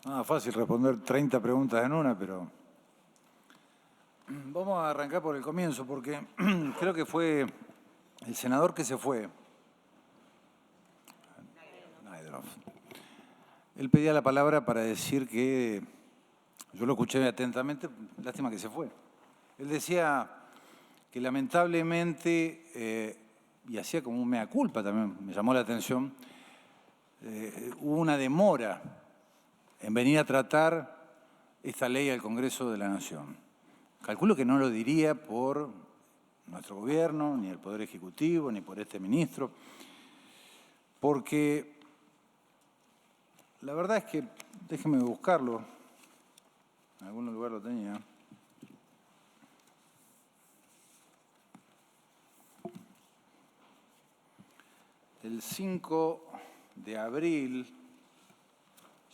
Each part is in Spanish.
Ah, fácil responder 30 preguntas en una, pero vamos a arrancar por el comienzo, porque creo que fue el senador que se fue, Naidrov. Él pedía la palabra para decir que, yo lo escuché atentamente, lástima que se fue. Él decía que lamentablemente, y hacía como un mea culpa también, me llamó la atención, hubo una demora en venir a tratar esta ley al Congreso de la Nación. Calculo que no lo diría por nuestro gobierno, ni el Poder Ejecutivo, ni por este ministro, porque la verdad es que, déjeme buscarlo, en algún lugar lo tenía. El 5 de abril,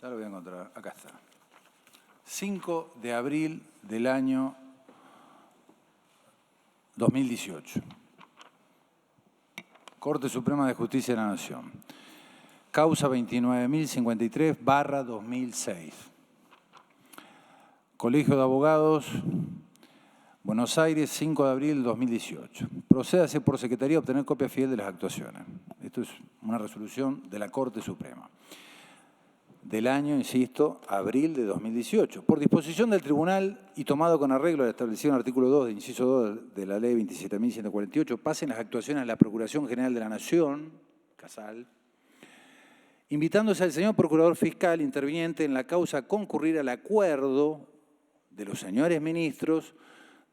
ya lo voy a encontrar, acá está. 5 de abril del año 2018. Corte Suprema de Justicia de la Nación. Causa 29.053/2006. Colegio de Abogados, Buenos Aires, 5 de abril de 2018. Procédase por Secretaría a obtener copia fiel de las actuaciones. Esto es una resolución de la Corte Suprema. Del año, insisto, abril de 2018. Por disposición del Tribunal y tomado con arreglo al establecido en el artículo 2 de inciso 2 de la Ley 27.148, pasen las actuaciones a la Procuración General de la Nación, Casal, invitándose al señor Procurador Fiscal interviniente en la causa a concurrir al acuerdo de los señores ministros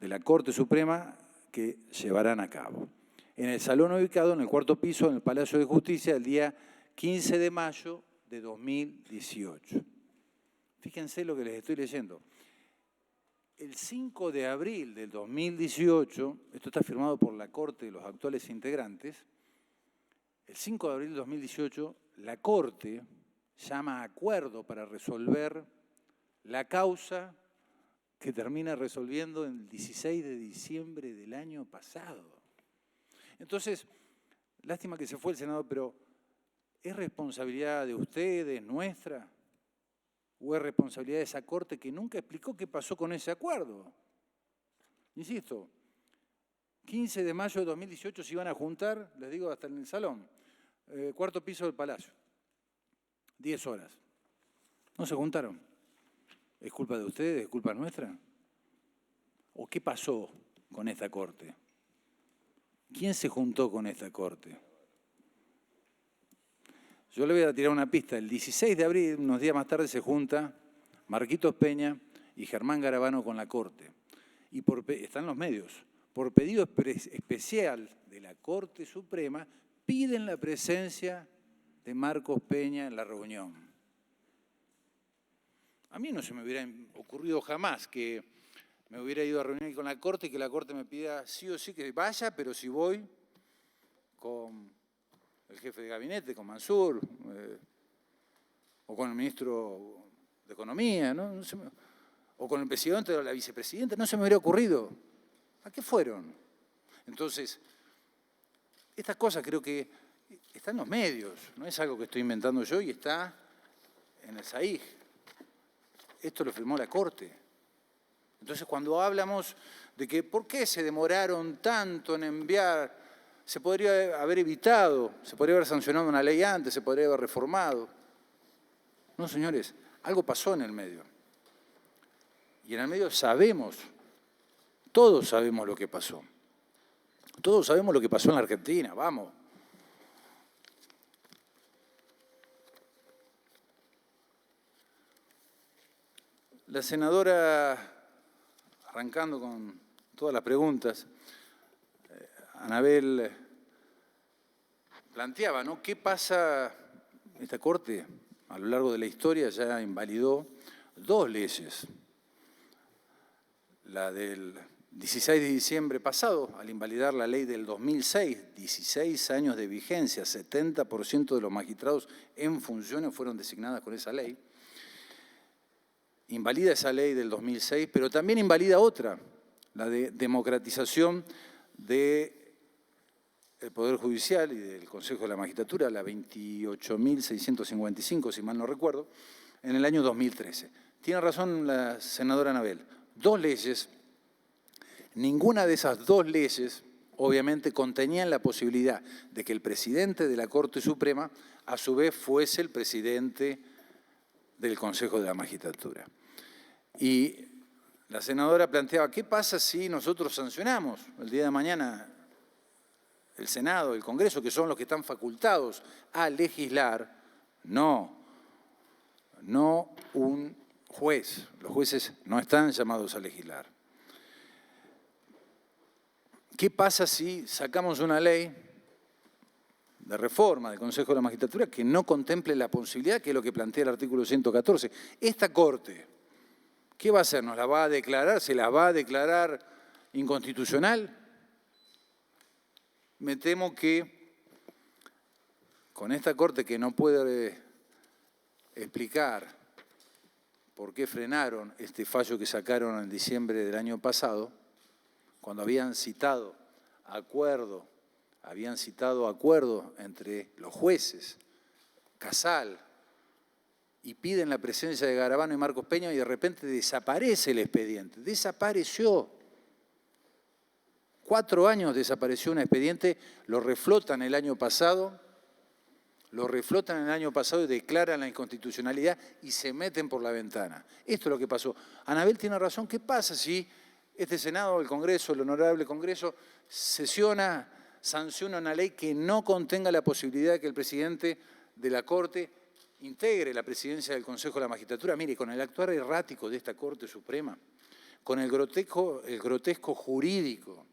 de la Corte Suprema que llevarán a cabo. En el salón ubicado en el cuarto piso en el Palacio de Justicia el día 15 de mayo de 2018. Fíjense lo que les estoy leyendo. El 5 de abril del 2018, esto está firmado por la Corte de los actuales integrantes, el 5 de abril del 2018, la Corte llama a acuerdo para resolver la causa que termina resolviendo el 16 de diciembre del año pasado. Entonces, lástima que se fue el senador, pero ¿es responsabilidad de ustedes, nuestra? ¿O es responsabilidad de esa Corte que nunca explicó qué pasó con ese acuerdo? Insisto, 15 de mayo de 2018 se iban a juntar, les digo, hasta en el salón, cuarto piso del Palacio, 10 horas. No se juntaron. ¿Es culpa de ustedes? ¿Es culpa nuestra? ¿O qué pasó con esta Corte? ¿Quién se juntó con esta Corte? Yo le voy a tirar una pista. El 16 de abril, unos días más tarde, se junta Marquitos Peña y Germán Garabano con la Corte. Y están los medios. Por pedido especial de la Corte Suprema, piden la presencia de Marcos Peña en la reunión. A mí no se me hubiera ocurrido jamás que me hubiera ido a reunir con la Corte y que la Corte me pida sí o sí que vaya, pero si voy con el jefe de gabinete, con Mansur, o con el ministro de Economía, ¿no? O con el presidente o la vicepresidenta, no se me hubiera ocurrido. ¿A qué fueron? Entonces, estas cosas creo que están en los medios, no es algo que estoy inventando yo y está en el SAIG. Esto lo firmó la Corte. Entonces, cuando hablamos de que por qué se demoraron tanto en enviar, se podría haber evitado, se podría haber sancionado una ley antes, se podría haber reformado. No, señores, algo pasó en el medio. Y en el medio sabemos, todos sabemos lo que pasó. Todos sabemos lo que pasó en la Argentina, vamos. La senadora, arrancando con todas las preguntas, Anabel planteaba, ¿no? ¿Qué pasa? Esta Corte, a lo largo de la historia, ya invalidó dos leyes. La del 16 de diciembre pasado, al invalidar la ley del 2006, 16 años de vigencia, 70% de los magistrados en funciones fueron designadas con esa ley. Invalida esa ley del 2006, pero también invalida otra, la de democratización del Poder Judicial y del Consejo de la Magistratura, la 28.655, si mal no recuerdo, en el año 2013. Tiene razón la senadora Anabel. 2 leyes, ninguna de esas 2 leyes obviamente contenían la posibilidad de que el presidente de la Corte Suprema a su vez fuese el presidente del Consejo de la Magistratura. Y la senadora planteaba, ¿qué pasa si nosotros sancionamos el día de mañana el Senado, el Congreso, que son los que están facultados a legislar? No un juez. Los jueces no están llamados a legislar. ¿Qué pasa si sacamos una ley de reforma del Consejo de la Magistratura que no contemple la posibilidad, que es lo que plantea el artículo 114? Esta Corte, ¿qué va a hacer? ¿Nos la va a declarar? ¿Se la va a declarar inconstitucional? Me temo que con esta Corte, que no puede explicar por qué frenaron este fallo que sacaron en diciembre del año pasado, cuando habían citado acuerdo entre los jueces, Casal, y piden la presencia de Garabano y Marcos Peña, y de repente desaparece el expediente. Desapareció. 4 años desapareció un expediente, lo reflotan el año pasado y declaran la inconstitucionalidad y se meten por la ventana. Esto es lo que pasó. Anabel tiene razón. ¿Qué pasa si este Senado, el Congreso, el Honorable Congreso, sanciona una ley que no contenga la posibilidad de que el presidente de la Corte integre la presidencia del Consejo de la Magistratura? Mire, con el actuar errático de esta Corte Suprema, con el grotesco jurídico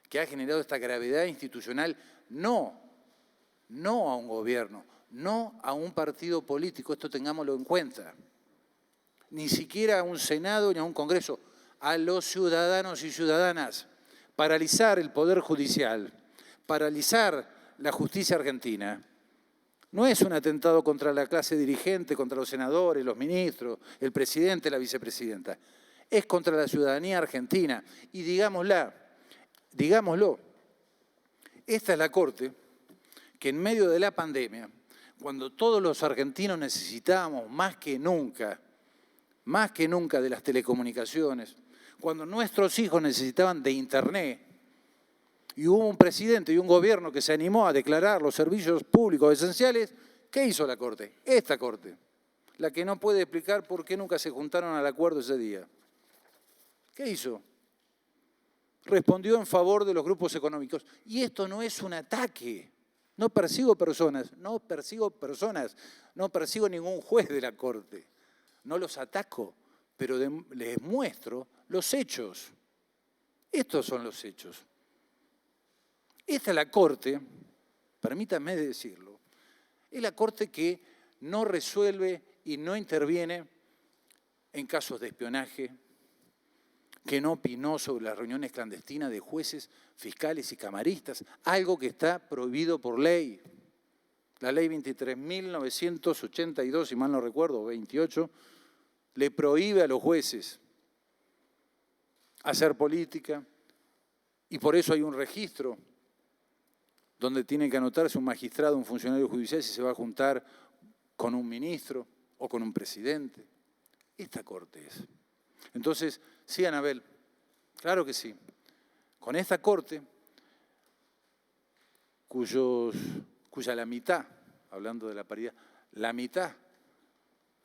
que ha generado esta gravedad institucional, no a un gobierno, no a un partido político, esto tengámoslo en cuenta, ni siquiera a un Senado ni a un Congreso, a los ciudadanos y ciudadanas, paralizar el Poder Judicial, paralizar la justicia argentina. No es un atentado contra la clase dirigente, contra los senadores, los ministros, el presidente, la vicepresidenta. Es contra la ciudadanía argentina. Y digámoslo, esta es la Corte que en medio de la pandemia, cuando todos los argentinos necesitábamos más que nunca de las telecomunicaciones, cuando nuestros hijos necesitaban de Internet, y hubo un presidente y un gobierno que se animó a declarar los servicios públicos esenciales, ¿qué hizo la Corte? Esta Corte, la que no puede explicar por qué nunca se juntaron al acuerdo ese día. ¿Qué hizo? Respondió en favor de los grupos económicos. Y esto no es un ataque. No persigo personas, no persigo ningún juez de la Corte. No los ataco, pero les muestro los hechos. Estos son los hechos. Esta es la Corte, permítanme decirlo, es la Corte que no resuelve y no interviene en casos de espionaje, que no opinó sobre las reuniones clandestinas de jueces, fiscales y camaristas, algo que está prohibido por ley. La ley 23.982, si mal no recuerdo, 28, le prohíbe a los jueces hacer política, y por eso hay un registro donde tiene que anotarse un magistrado, un funcionario judicial, si se va a juntar con un ministro o con un presidente. Esta Corte es. Entonces, sí, Anabel, claro que sí. Con esta Corte, cuya la mitad, hablando de la paridad, la mitad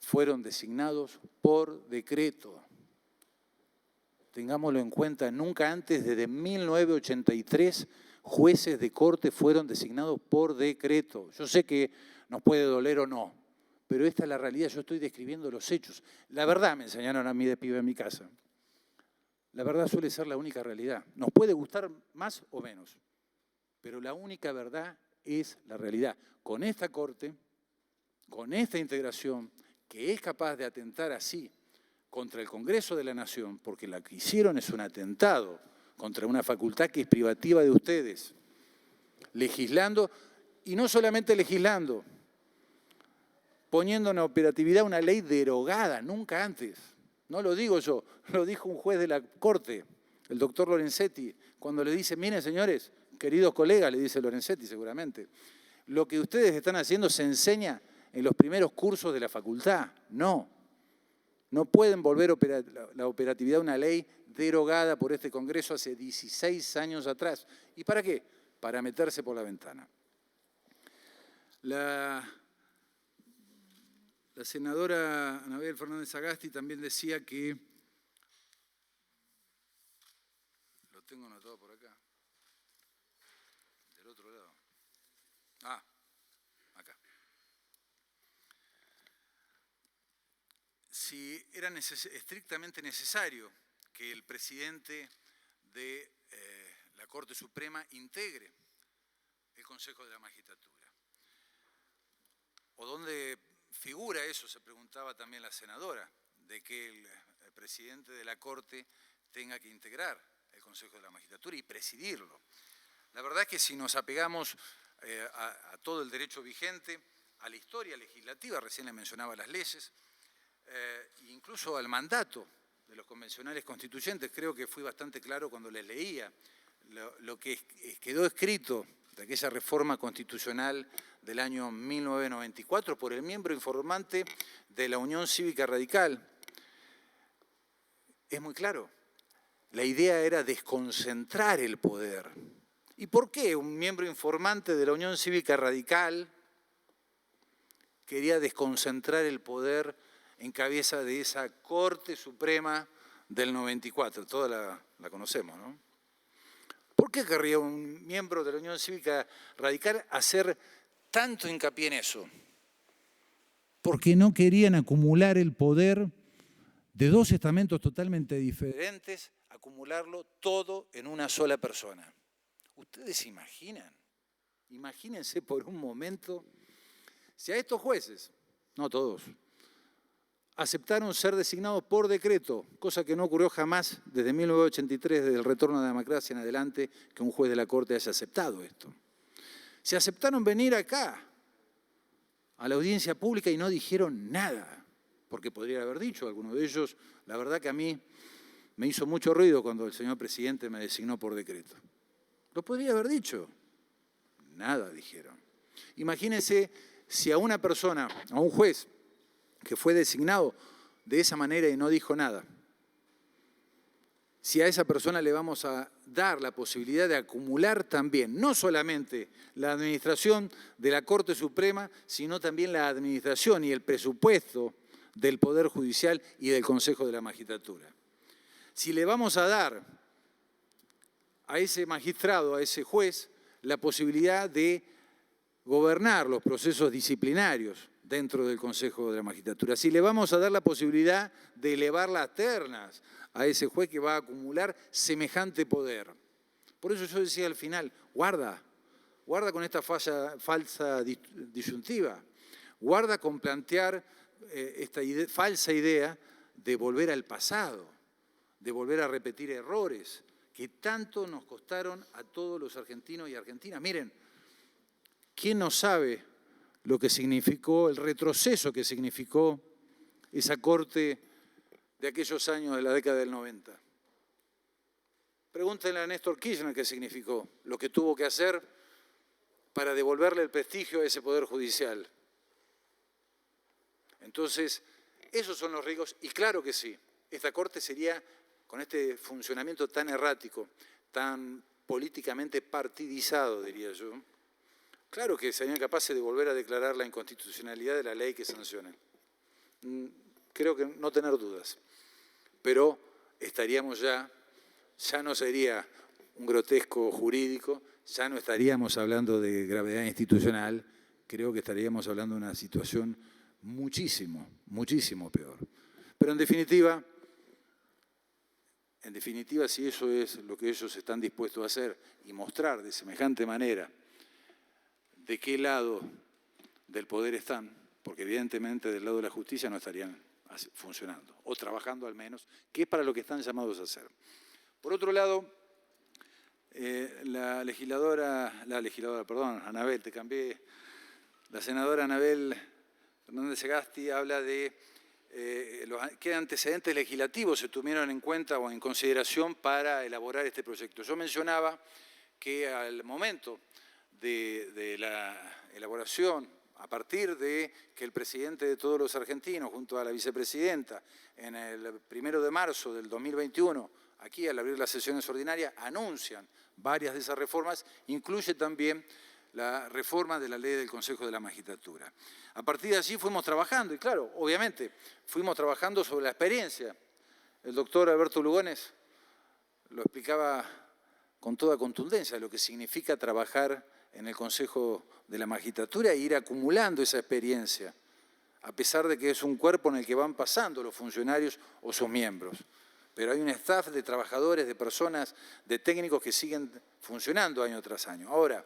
fueron designados por decreto. Tengámoslo en cuenta, nunca antes, desde 1983, jueces de Corte fueron designados por decreto. Yo sé que nos puede doler o no, pero esta es la realidad, yo estoy describiendo los hechos. La verdad, me enseñaron a mí de pibe en mi casa. La verdad suele ser la única realidad. Nos puede gustar más o menos, pero la única verdad es la realidad. Con esta Corte, con esta integración, que es capaz de atentar así contra el Congreso de la Nación, porque lo que hicieron es un atentado contra una facultad que es privativa de ustedes, legislando, y no solamente legislando, poniendo en operatividad una ley derogada, nunca antes. No lo digo yo, lo dijo un juez de la Corte, el doctor Lorenzetti, cuando le dice, miren señores, queridos colegas, le dice Lorenzetti seguramente, lo que ustedes están haciendo se enseña en los primeros cursos de la facultad. No. No pueden volver la operatividad a una ley derogada por este Congreso hace 16 años atrás. ¿Y para qué? Para meterse por la ventana. La senadora Anabel Fernández Sagasti también decía que, lo tengo anotado por acá, del otro lado. Acá. Si era estrictamente necesario que el presidente de la Corte Suprema integre el Consejo de la Magistratura. ¿O dónde figura eso? Se preguntaba también la senadora, de que el presidente de la Corte tenga que integrar el Consejo de la Magistratura y presidirlo. La verdad es que si nos apegamos a todo el derecho vigente, a la historia legislativa, recién le mencionaba las leyes, incluso al mandato de los convencionales constituyentes, creo que fui bastante claro cuando les leía lo que quedó escrito de aquella reforma constitucional del año 1994 por el miembro informante de la Unión Cívica Radical. Es muy claro, la idea era desconcentrar el poder. ¿Y por qué un miembro informante de la Unión Cívica Radical quería desconcentrar el poder en cabeza de esa Corte Suprema del 94? Toda la conocemos, ¿no? ¿Por qué querría un miembro de la Unión Cívica Radical hacer tanto hincapié en eso? Porque no querían acumular el poder de dos estamentos totalmente diferentes, acumularlo todo en una sola persona. ¿Ustedes se imaginan? Imagínense por un momento, si a estos jueces, no todos, aceptaron ser designados por decreto, cosa que no ocurrió jamás desde 1983, desde el retorno de la democracia en adelante, que un juez de la Corte haya aceptado esto. Se aceptaron venir acá, a la audiencia pública, y no dijeron nada, porque podría haber dicho alguno de ellos. La verdad que a mí me hizo mucho ruido cuando el señor presidente me designó por decreto. Lo podría haber dicho. Nada dijeron. Imagínense si a una persona, a un juez, que fue designado de esa manera y no dijo nada, si a esa persona le vamos a dar la posibilidad de acumular también, no solamente la administración de la Corte Suprema, sino también la administración y el presupuesto del Poder Judicial y del Consejo de la Magistratura. Si le vamos a dar a ese magistrado, a ese juez, la posibilidad de gobernar los procesos disciplinarios dentro del Consejo de la Magistratura, si le vamos a dar la posibilidad de elevar las ternas a ese juez que va a acumular semejante poder. Por eso yo decía al final, guarda con esta falsa disyuntiva, guarda con plantear esta falsa idea de volver al pasado, de volver a repetir errores que tanto nos costaron a todos los argentinos y argentinas. Miren, ¿quién no sabe lo que significó, el retroceso que significó esa Corte de aquellos años de la década del 90? Pregúntenle a Néstor Kirchner qué significó, lo que tuvo que hacer para devolverle el prestigio a ese Poder Judicial. Entonces, esos son los riesgos, y claro que sí, esta Corte sería, con este funcionamiento tan errático, tan políticamente partidizado, diría yo, claro que serían capaces de volver a declarar la inconstitucionalidad de la ley que sancionen. Creo que no tener dudas. Pero estaríamos ya no sería un grotesco jurídico, ya no estaríamos hablando de gravedad institucional, creo que estaríamos hablando de una situación muchísimo, muchísimo peor. Pero en definitiva, si eso es lo que ellos están dispuestos a hacer y mostrar de semejante manera de qué lado del poder están, porque evidentemente del lado de la justicia no estarían funcionando, o trabajando al menos, que es para lo que están llamados a hacer. Por otro lado, la senadora Anabel Fernández Sagasti habla de qué antecedentes legislativos se tuvieron en cuenta o en consideración para elaborar este proyecto. Yo mencionaba que al momento de la elaboración a partir de que el presidente de todos los argentinos, junto a la vicepresidenta, en el 1 de marzo del 2021, aquí al abrir las sesiones ordinarias, anuncian varias de esas reformas, incluye también la reforma de la ley del Consejo de la Magistratura. A partir de allí fuimos trabajando, y claro, obviamente, fuimos trabajando sobre la experiencia. El doctor Alberto Lugones lo explicaba con toda contundencia, lo que significa trabajar en el Consejo de la Magistratura e ir acumulando esa experiencia, a pesar de que es un cuerpo en el que van pasando los funcionarios o sus miembros. Pero hay un staff de trabajadores, de personas, de técnicos que siguen funcionando año tras año. Ahora,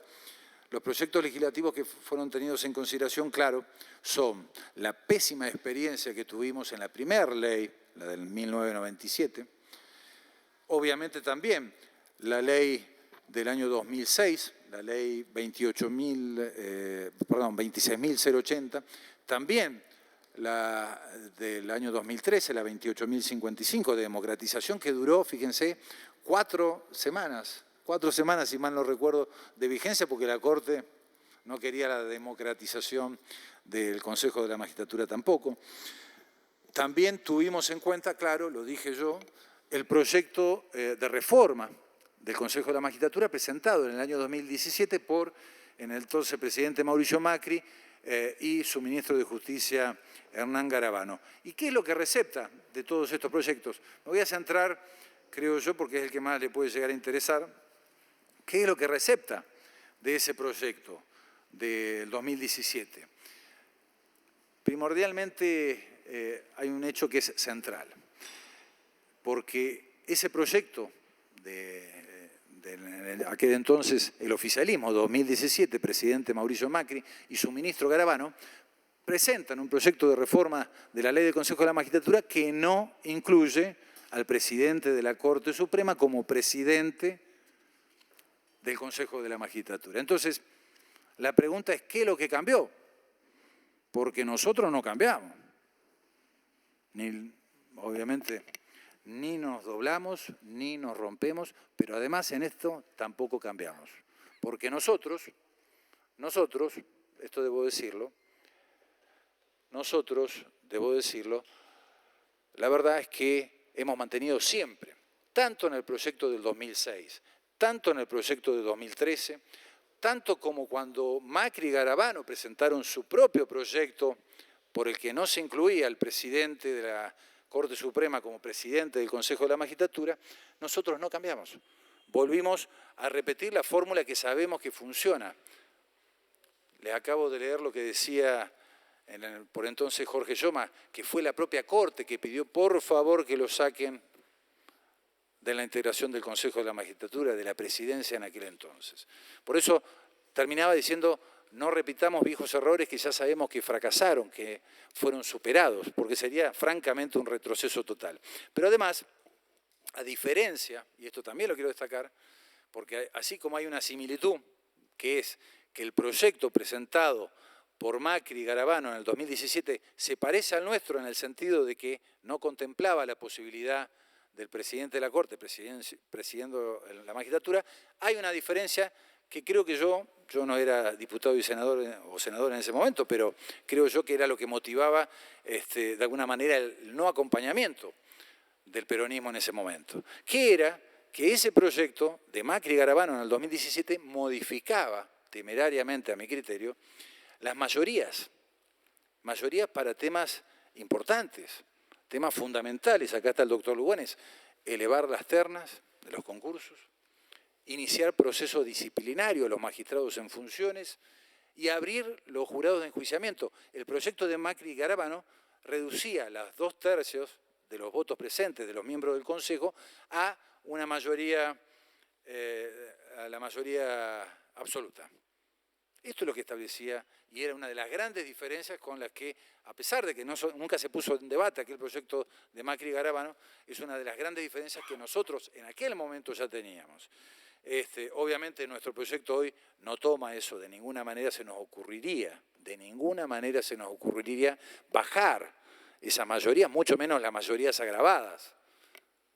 los proyectos legislativos que fueron tenidos en consideración, claro, son la pésima experiencia que tuvimos en la primera ley, la del 1997, obviamente también la ley del año 2006, la ley 26.080, también la del año 2013, la 28.055 de democratización, que duró, fíjense, 4 semanas, si mal no recuerdo, de vigencia, porque la Corte no quería la democratización del Consejo de la Magistratura tampoco. También tuvimos en cuenta, claro, lo dije yo, el proyecto de reforma del Consejo de la Magistratura presentado en el año 2017 por el entonces presidente Mauricio Macri y su ministro de Justicia, Hernán Garabano. ¿Y qué es lo que recepta de todos estos proyectos? Me voy a centrar, creo yo, porque es el que más le puede llegar a interesar, ¿qué es lo que recepta de ese proyecto del 2017? Primordialmente hay un hecho que es central, porque ese proyecto de aquel entonces el oficialismo, 2017, presidente Mauricio Macri y su ministro Garabano, presentan un proyecto de reforma de la ley del Consejo de la Magistratura que no incluye al presidente de la Corte Suprema como presidente del Consejo de la Magistratura. Entonces, la pregunta es, ¿qué es lo que cambió? Porque nosotros no cambiamos. Obviamente, ni nos doblamos, ni nos rompemos, pero además en esto tampoco cambiamos. Porque nosotros, esto debo decirlo, la verdad es que hemos mantenido siempre, tanto en el proyecto del 2006, tanto en el proyecto de 2013, tanto como cuando Macri y Garabano presentaron su propio proyecto por el que no se incluía al presidente de la Corte Suprema como presidente del Consejo de la Magistratura, nosotros no cambiamos. Volvimos a repetir la fórmula que sabemos que funciona. Les acabo de leer lo que decía por entonces Jorge Yoma, que fue la propia Corte que pidió por favor que lo saquen de la integración del Consejo de la Magistratura, de la presidencia en aquel entonces. Por eso terminaba diciendo, no repitamos viejos errores que ya sabemos que fracasaron, que fueron superados, porque sería francamente un retroceso total. Pero además, a diferencia, y esto también lo quiero destacar, porque así como hay una similitud, que es que el proyecto presentado por Macri y Garabano en el 2017 se parece al nuestro en el sentido de que no contemplaba la posibilidad del presidente de la Corte presidiendo la magistratura, hay una diferencia que creo que yo no era diputado y senador en ese momento, pero creo yo que era lo que motivaba de alguna manera el no acompañamiento del peronismo en ese momento, que era que ese proyecto de Macri y Garabano en el 2017 modificaba temerariamente, a mi criterio, las mayorías para temas importantes, temas fundamentales. Acá está el doctor Lugones: elevar las ternas de los concursos, iniciar proceso disciplinario a los magistrados en funciones y abrir los jurados de enjuiciamiento. El proyecto de Macri y Garabano reducía las 2/3 de los votos presentes de los miembros del Consejo a una mayoría, a la mayoría absoluta. Esto es lo que establecía y era una de las grandes diferencias con las que, a pesar de que nunca se puso en debate aquel proyecto de Macri y Garabano, es una de las grandes diferencias que nosotros en aquel momento ya teníamos. Obviamente nuestro proyecto hoy no toma eso, de ninguna manera se nos ocurriría bajar esa mayoría, mucho menos las mayorías agravadas,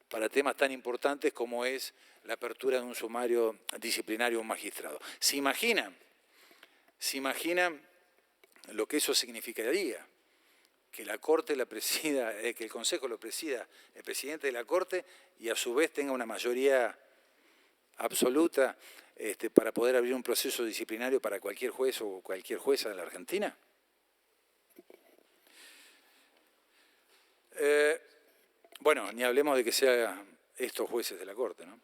para temas tan importantes como es la apertura de un sumario disciplinario a un magistrado. ¿Se imaginan lo que eso significaría, que la Corte la presida, que el Consejo lo presida el presidente de la Corte y a su vez tenga una mayoría absoluta para poder abrir un proceso disciplinario para cualquier juez o cualquier jueza de la Argentina? Bueno, ni hablemos de que sean estos jueces de la Corte, ¿no?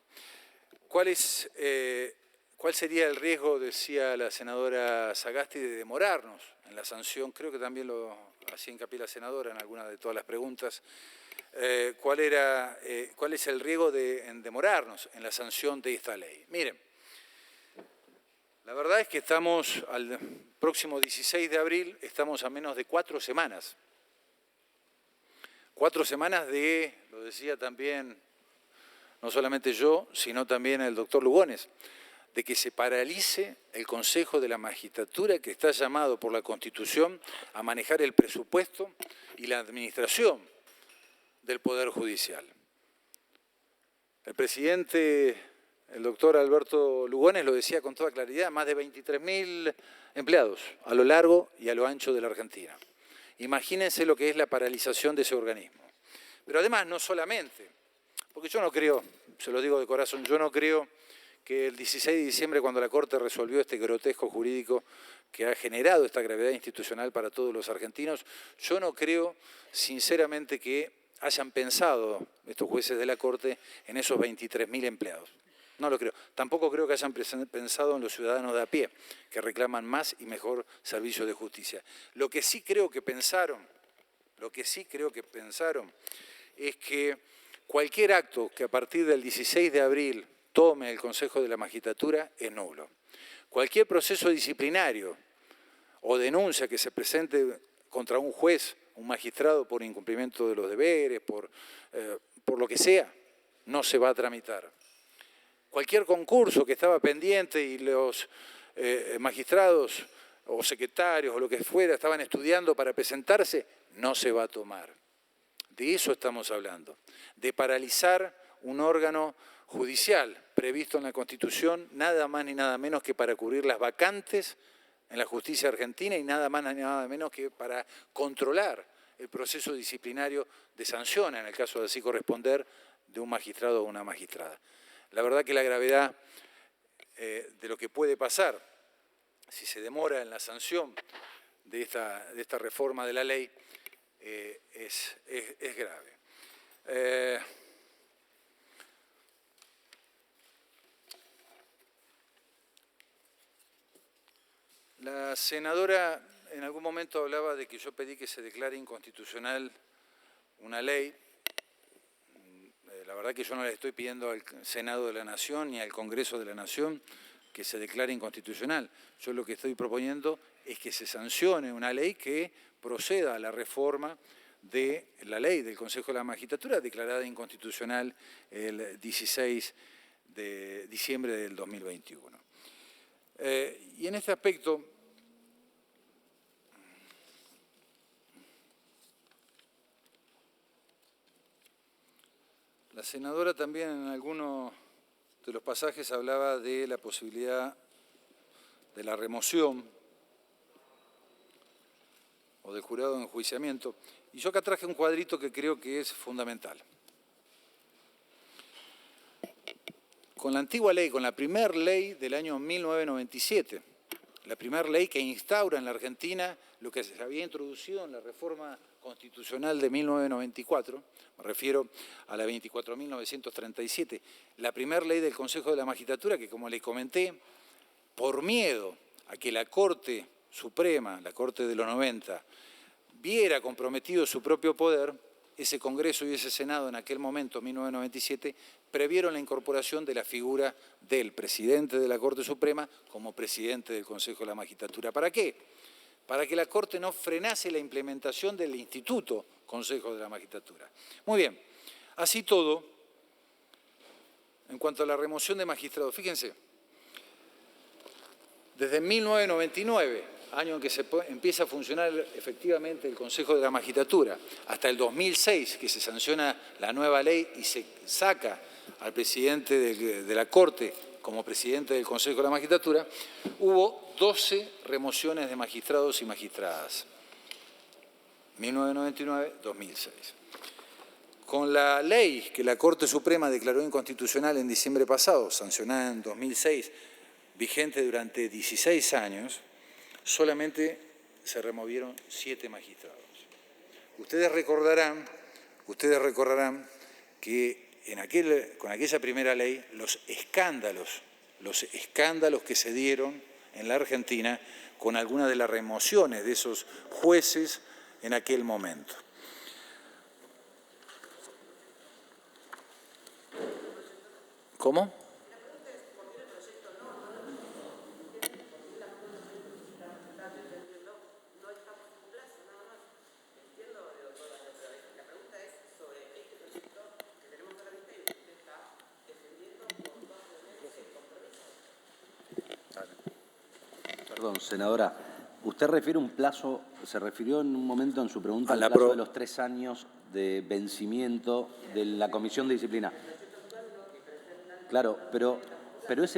¿Cuál sería el riesgo, decía la senadora Sagasti, de demorarnos en la sanción? Creo que también lo hacía hincapié la senadora en alguna de todas las preguntas. ¿Cuál es el riesgo en demorarnos en la sanción de esta ley? Miren, la verdad es que estamos al próximo 16 de abril, estamos a menos de 4 semanas. 4 semanas de, lo decía también, no solamente yo, sino también el doctor Lugones, de que se paralice el Consejo de la Magistratura, que está llamado por la Constitución a manejar el presupuesto y la administración del Poder Judicial. El presidente, el doctor Alberto Lugones, lo decía con toda claridad, más de 23.000 empleados a lo largo y a lo ancho de la Argentina. Imagínense lo que es la paralización de ese organismo. Pero además, no solamente, porque yo no creo, se lo digo de corazón, yo no creo que el 16 de diciembre, cuando la Corte resolvió este grotesco jurídico que ha generado esta gravedad institucional para todos los argentinos, yo no creo, sinceramente, que hayan pensado estos jueces de la Corte en esos 23.000 empleados. No lo creo. Tampoco creo que hayan pensado en los ciudadanos de a pie, que reclaman más y mejor servicio de justicia. Lo que sí creo que pensaron es que cualquier acto que a partir del 16 de abril tome el Consejo de la Magistratura es nulo. Cualquier proceso disciplinario o denuncia que se presente contra un juez, un magistrado por incumplimiento de los deberes, por lo que sea, no se va a tramitar. Cualquier concurso que estaba pendiente y los magistrados o secretarios o lo que fuera estaban estudiando para presentarse, no se va a tomar. De eso estamos hablando, de paralizar un órgano judicial previsto en la Constitución, nada más ni nada menos que para cubrir las vacantes en la justicia argentina y nada más ni nada menos que para controlar el proceso disciplinario de sanción, en el caso de así corresponder, de un magistrado o una magistrada. La verdad que la gravedad de lo que puede pasar si se demora en la sanción de esta reforma de la ley es grave. La senadora en algún momento hablaba de que yo pedí que se declare inconstitucional una ley. La verdad que yo no le estoy pidiendo al Senado de la Nación ni al Congreso de la Nación que se declare inconstitucional. Yo lo que estoy proponiendo es que se sancione una ley que proceda a la reforma de la ley del Consejo de la Magistratura, declarada inconstitucional el 16 de diciembre del 2021. Y en este aspecto, la senadora también en algunos de los pasajes hablaba de la posibilidad de la remoción o del jurado de enjuiciamiento. Y yo acá traje un cuadrito que creo que es fundamental. Con la antigua ley, con la primera ley del año 1997, la primera ley que instaura en la Argentina lo que se había introducido en la reforma constitucional de 1994, me refiero a la 24.937, la primera ley del Consejo de la Magistratura que, como les comenté, por miedo a que la Corte Suprema, la Corte de los 90, viera comprometido su propio poder, ese Congreso y ese Senado en aquel momento, 1997, previeron la incorporación de la figura del presidente de la Corte Suprema como presidente del Consejo de la Magistratura. ¿Para qué? Para que la Corte no frenase la implementación del Instituto Consejo de la Magistratura. Muy bien, así todo, en cuanto a la remoción de magistrados, fíjense, desde 1999, año en que se empieza a funcionar efectivamente el Consejo de la Magistratura, hasta el 2006, que se sanciona la nueva ley y se saca al presidente de la Corte como presidente del Consejo de la Magistratura, hubo 12 remociones de magistrados y magistradas, 1999-2006. Con la ley que la Corte Suprema declaró inconstitucional en diciembre pasado, sancionada en 2006, vigente durante 16 años, solamente se removieron 7 magistrados. Ustedes recordarán que con aquella primera ley los escándalos que se dieron en la Argentina con algunas de las remociones de esos jueces en aquel momento. ¿Cómo? Perdón, senadora, usted refiere un plazo, se refirió en un momento en su pregunta al plazo de los 3 años de vencimiento de la Comisión de Disciplina. Claro, pero ese